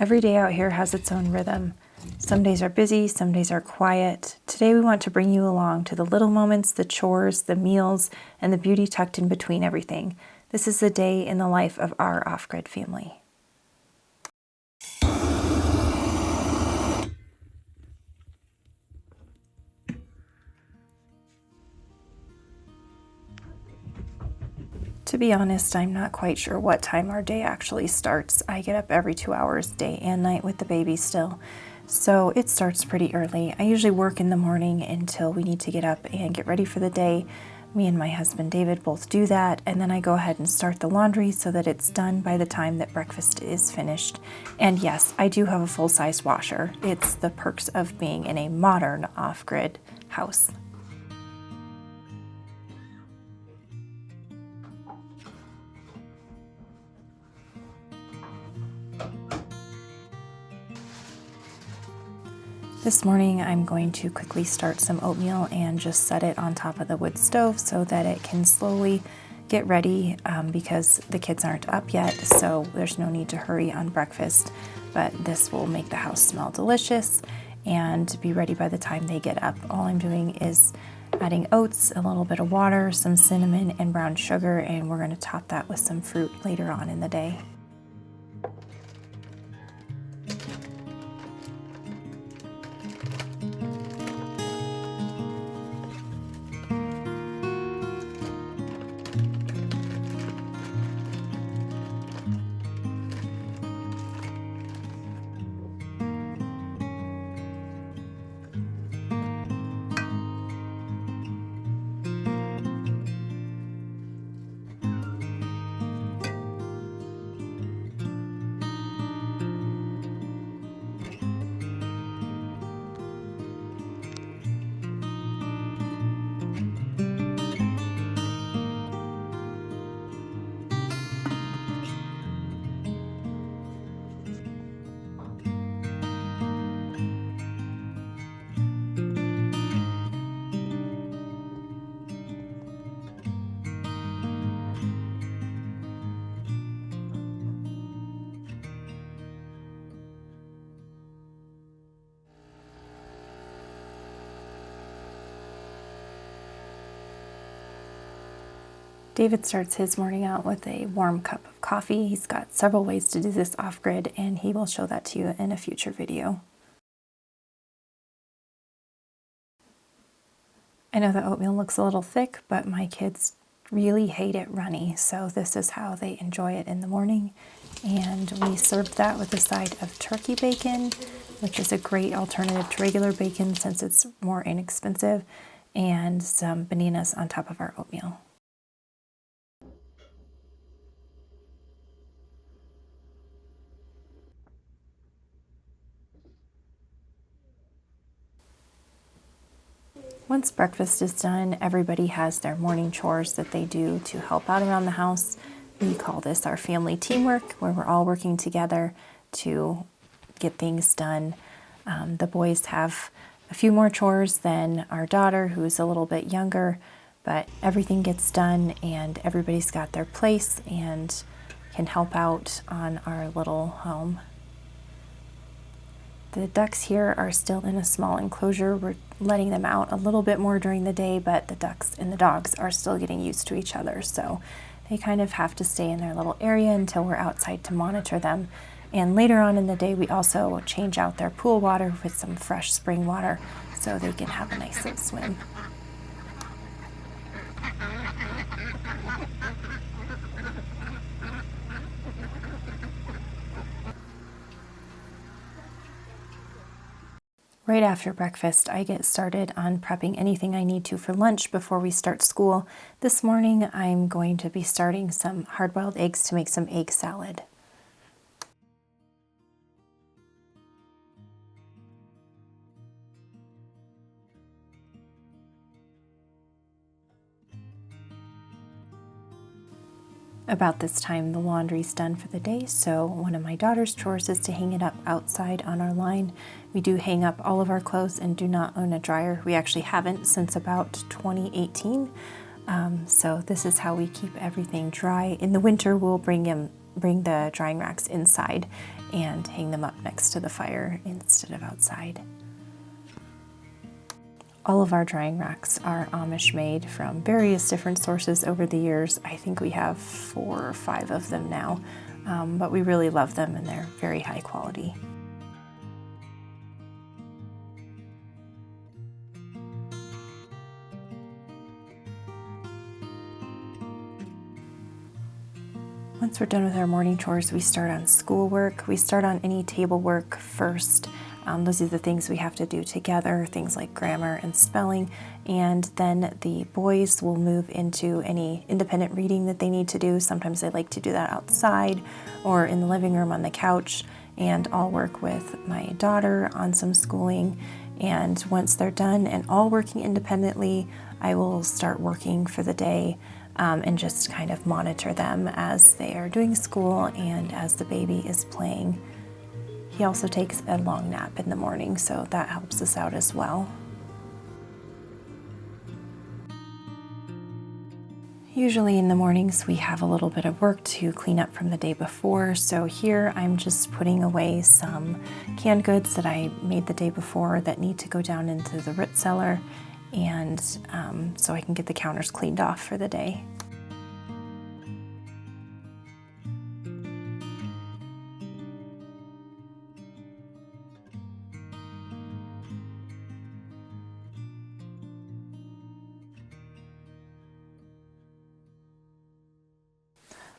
Every day out here has its own rhythm. Some days are busy, some days are quiet. Today we want to bring you along to the little moments, the chores, the meals, and the beauty tucked in between everything. This is the day in the life of our off-grid family. To be honest, I'm not quite sure what time our day actually starts. I get up every 2 hours, day and night, with the baby still. So it starts pretty early. I usually work in the morning until we need to get up and get ready for the day. Me and my husband David both do that, and then I go ahead and start the laundry so that it's done by the time that breakfast is finished. And yes, I do have a full-size washer. It's the perks of being in a modern off-grid house. This morning I'm going to quickly start some oatmeal and just set it on top of the wood stove so that it can slowly get ready because the kids aren't up yet, so there's no need to hurry on breakfast. But this will make the house smell delicious and be ready by the time they get up. All I'm doing is adding oats, a little bit of water, some cinnamon, and brown sugar, and we're going to top that with some fruit later on in the day. David starts his morning out with a warm cup of coffee. He's got several ways to do this off-grid, and he will show that to you in a future video. I know the oatmeal looks a little thick, but my kids really hate it runny, so this is how they enjoy it in the morning. And we served that with a side of turkey bacon, which is a great alternative to regular bacon since it's more inexpensive, and some bananas on top of our oatmeal. Once breakfast is done, everybody has their morning chores that they do to help out around the house. We call this our family teamwork, where we're all working together to get things done. The boys have a few more chores than our daughter, who's a little bit younger, but everything gets done and everybody's got their place and can help out on our little home. The ducks here are still in a small enclosure. We're letting them out a little bit more during the day, but the ducks and the dogs are still getting used to each other, so they kind of have to stay in their little area until we're outside to monitor them. And later on in the day, we also change out their pool water with some fresh spring water so they can have a nice little swim. Right after breakfast, I get started on prepping anything I need to for lunch before we start school. This morning, I'm going to be starting some hard-boiled eggs to make some egg salad. About this time, the laundry's done for the day, so one of my daughter's chores is to hang it up outside on our line. We do hang up all of our clothes and do not own a dryer. We actually haven't since about 2018. So this is how we keep everything dry. In the winter, we'll bring the drying racks inside and hang them up next to the fire instead of outside. All of our drying racks are Amish made from various different sources over the years. I think we have 4 or 5 of them now, but we really love them and they're very high quality. Once we're done with our morning chores, we start on schoolwork. We start on any table work first. Those are the things we have to do together, things like grammar and spelling, and then the boys will move into any independent reading that they need to do. Sometimes they like to do that outside or in the living room on the couch, and I'll work with my daughter on some schooling. And once they're done and all working independently, I will start working for the day and just kind of monitor them as they are doing school and as the baby is playing. He also takes a long nap in the morning, so that helps us out as well. Usually in the mornings we have a little bit of work to clean up from the day before, so here I'm just putting away some canned goods that I made the day before that need to go down into the root cellar, and so I can get the counters cleaned off for the day.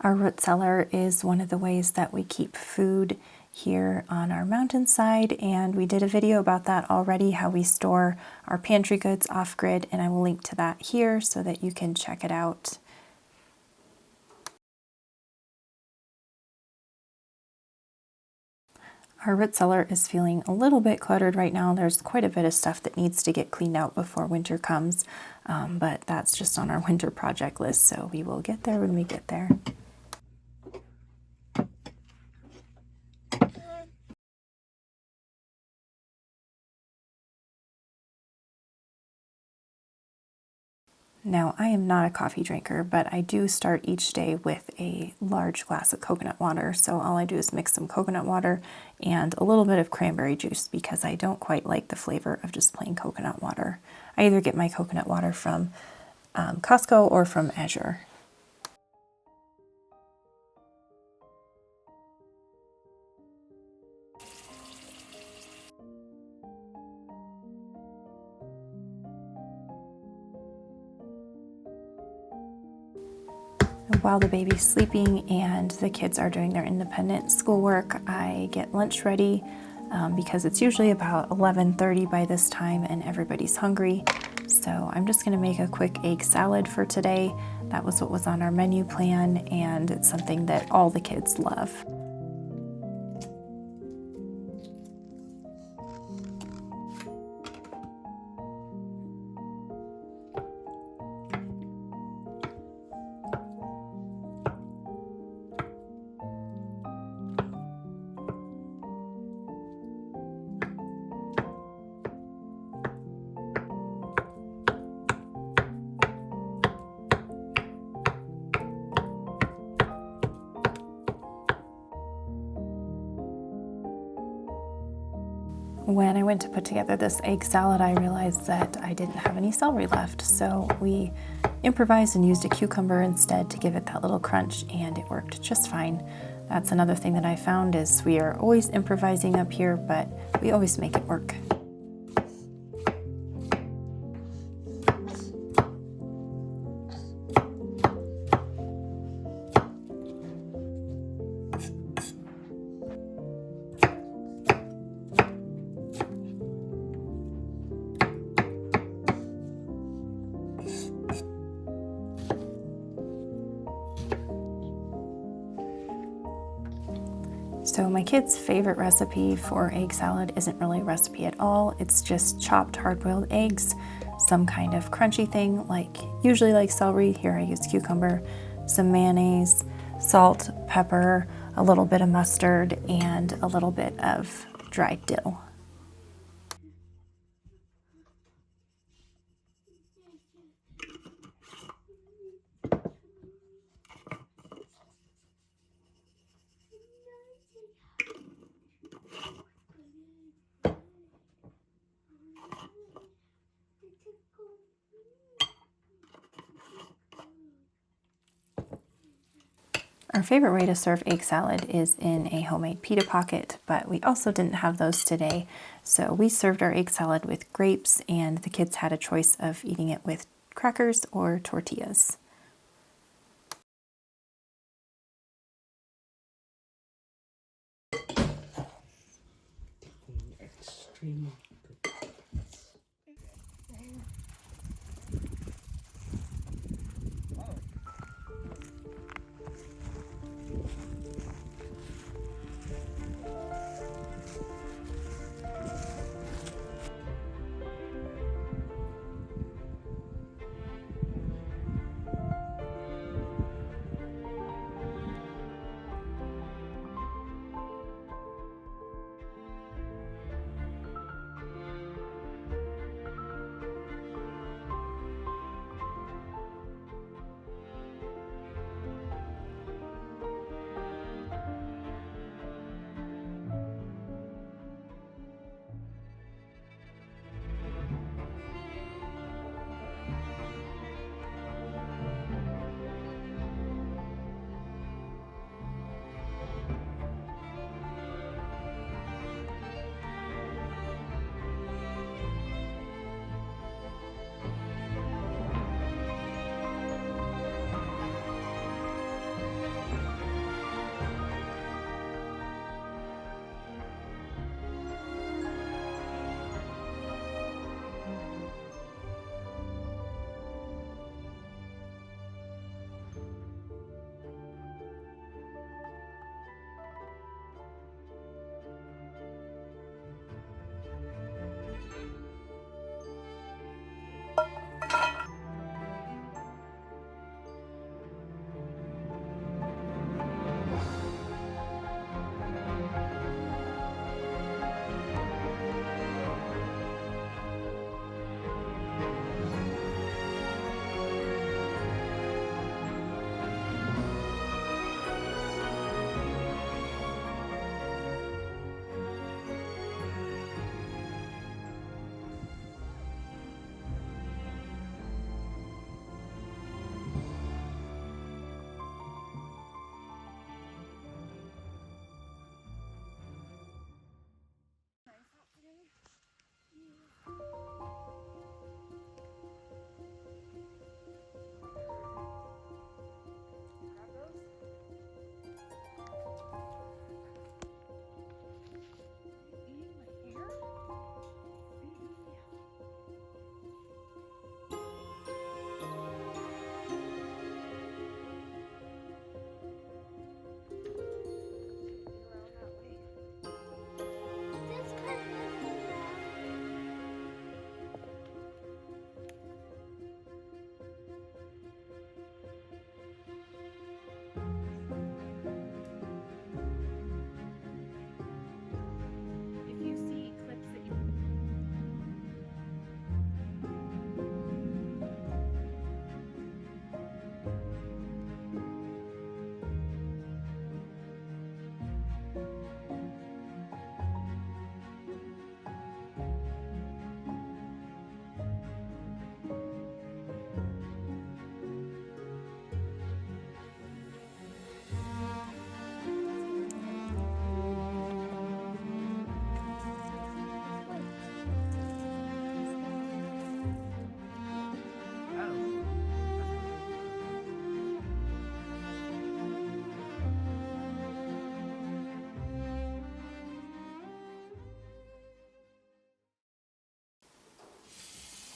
Our root cellar is one of the ways that we keep food here on our mountainside, and we did a video about that already, how we store our pantry goods off-grid, and I will link to that here so that you can check it out. Our root cellar is feeling a little bit cluttered right now. There's quite a bit of stuff that needs to get cleaned out before winter comes, but that's just on our winter project list, so we will get there when we get there. Now, I am not a coffee drinker, but I do start each day with a large glass of coconut water. So all I do is mix some coconut water and a little bit of cranberry juice because I don't quite like the flavor of just plain coconut water. I either get my coconut water from Costco or from Azure. While the baby's sleeping and the kids are doing their independent schoolwork, I get lunch ready because it's usually about 11:30 by this time and everybody's hungry. So I'm just going to make a quick egg salad for today. That was what was on our menu plan, and it's something that all the kids love. When I went to put together this egg salad, I realized that I didn't have any celery left, so we improvised and used a cucumber instead to give it that little crunch, and it worked just fine. That's another thing that I found is we are always improvising up here, but we always make it work. So my kids' favorite recipe for egg salad isn't really a recipe at all. It's just chopped hard-boiled eggs, some kind of crunchy thing, usually like celery. Here I use cucumber, some mayonnaise, salt, pepper, a little bit of mustard, and a little bit of dried dill. Our favorite way to serve egg salad is in a homemade pita pocket, but we also didn't have those today. So we served our egg salad with grapes, and the kids had a choice of eating it with crackers or tortillas. Extreme.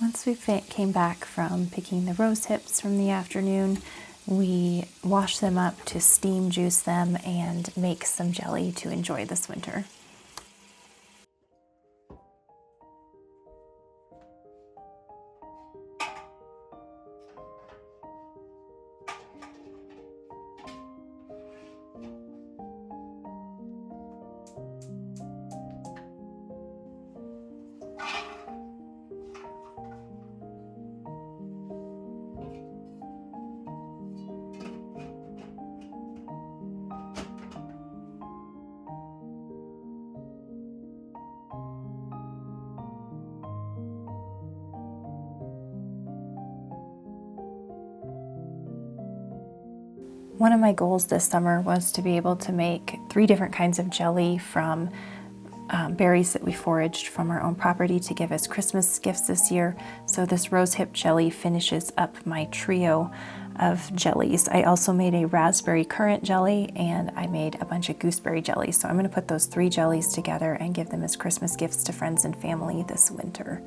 Once we came back from picking the rose hips from the afternoon, we washed them up to steam juice them and make some jelly to enjoy this winter. One of my goals this summer was to be able to make 3 different kinds of jelly from berries that we foraged from our own property to give as Christmas gifts this year. So this rosehip jelly finishes up my trio of jellies. I also made a raspberry currant jelly and I made a bunch of gooseberry jellies. So I'm going to put those 3 jellies together and give them as Christmas gifts to friends and family this winter.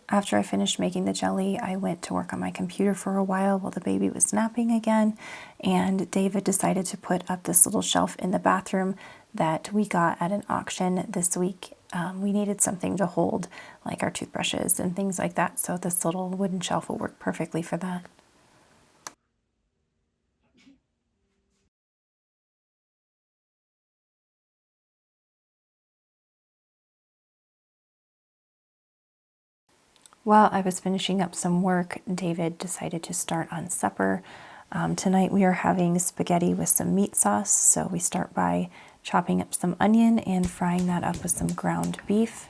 After I finished making the jelly, I went to work on my computer for a while the baby was napping again, and David decided to put up this little shelf in the bathroom that we got at an auction this week. We needed something to hold like our toothbrushes and things like that, so this little wooden shelf will work perfectly for that. While I was finishing up some work, David decided to start on supper. Tonight we are having spaghetti with some meat sauce, so we start by chopping up some onion and frying that up with some ground beef.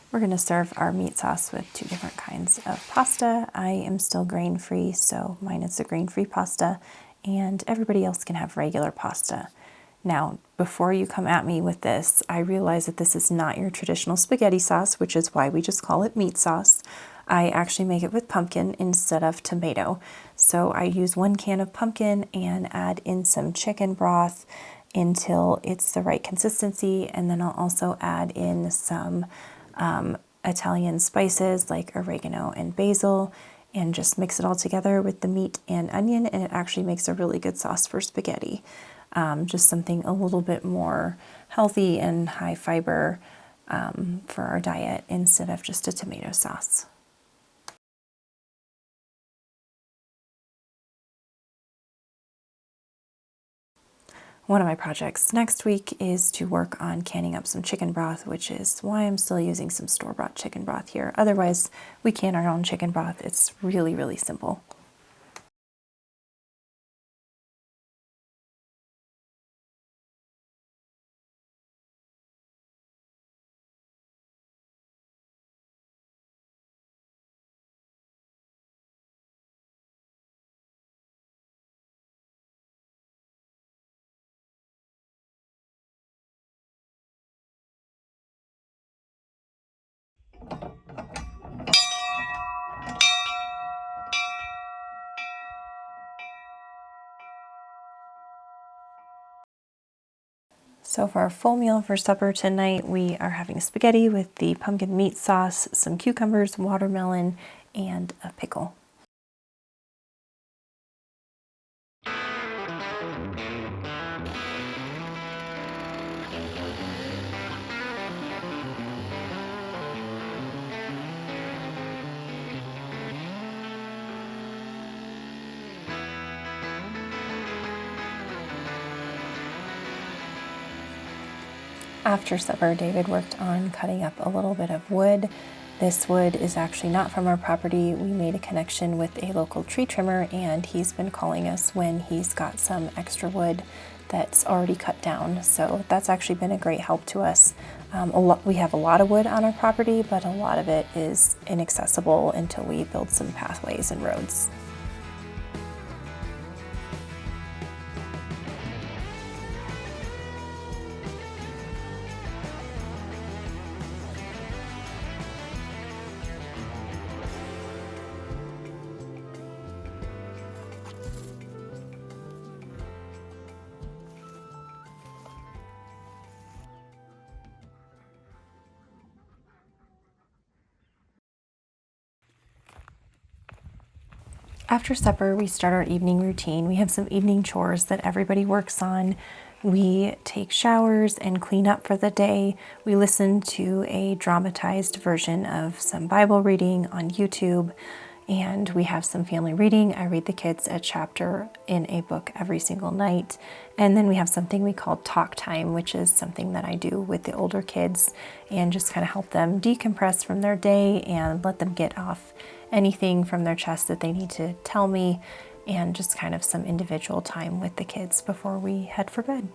We're going to serve our meat sauce with 2 different kinds of pasta. I am still grain-free, so mine is a grain-free pasta, and everybody else can have regular pasta. Now, before you come at me with this, I realize that this is not your traditional spaghetti sauce, which is why we just call it meat sauce. I actually make it with pumpkin instead of tomato. So I use 1 can of pumpkin and add in some chicken broth until it's the right consistency, and then I'll also add in some Italian spices like oregano and basil and just mix it all together with the meat and onion, and it actually makes a really good sauce for spaghetti. Just something a little bit more healthy and high fiber for our diet instead of just a tomato sauce. One of my projects next week is to work on canning up some chicken broth, which is why I'm still using some store-bought chicken broth here. Otherwise, we can our own chicken broth. It's really, really simple. So for our full meal for supper tonight, we are having spaghetti with the pumpkin meat sauce, some cucumbers, watermelon, and a pickle. After supper, David worked on cutting up a little bit of wood. This wood is actually not from our property. We made a connection with a local tree trimmer, and he's been calling us when he's got some extra wood that's already cut down. So that's actually been a great help to us. We have a lot of wood on our property, but a lot of it is inaccessible until we build some pathways and roads. After supper, we start our evening routine. We have some evening chores that everybody works on. We take showers and clean up for the day. We listen to a dramatized version of some Bible reading on YouTube, and we have some family reading. I read the kids a chapter in a book every single night. And then we have something we call talk time, which is something that I do with the older kids and just kind of help them decompress from their day and let them get off anything from their chest that they need to tell me, and just kind of some individual time with the kids before we head for bed.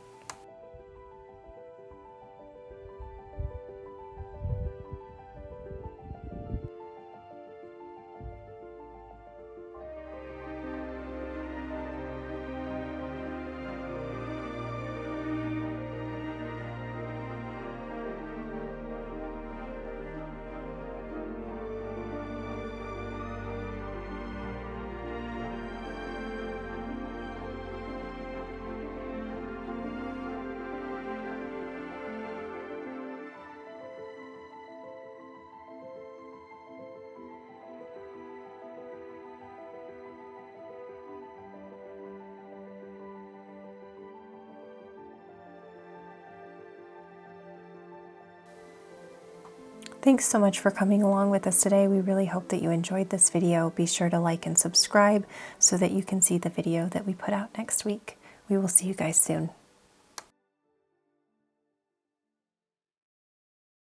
Thanks so much for coming along with us today. We really hope that you enjoyed this video. Be sure to like and subscribe so that you can see the video that we put out next week. We will see you guys soon.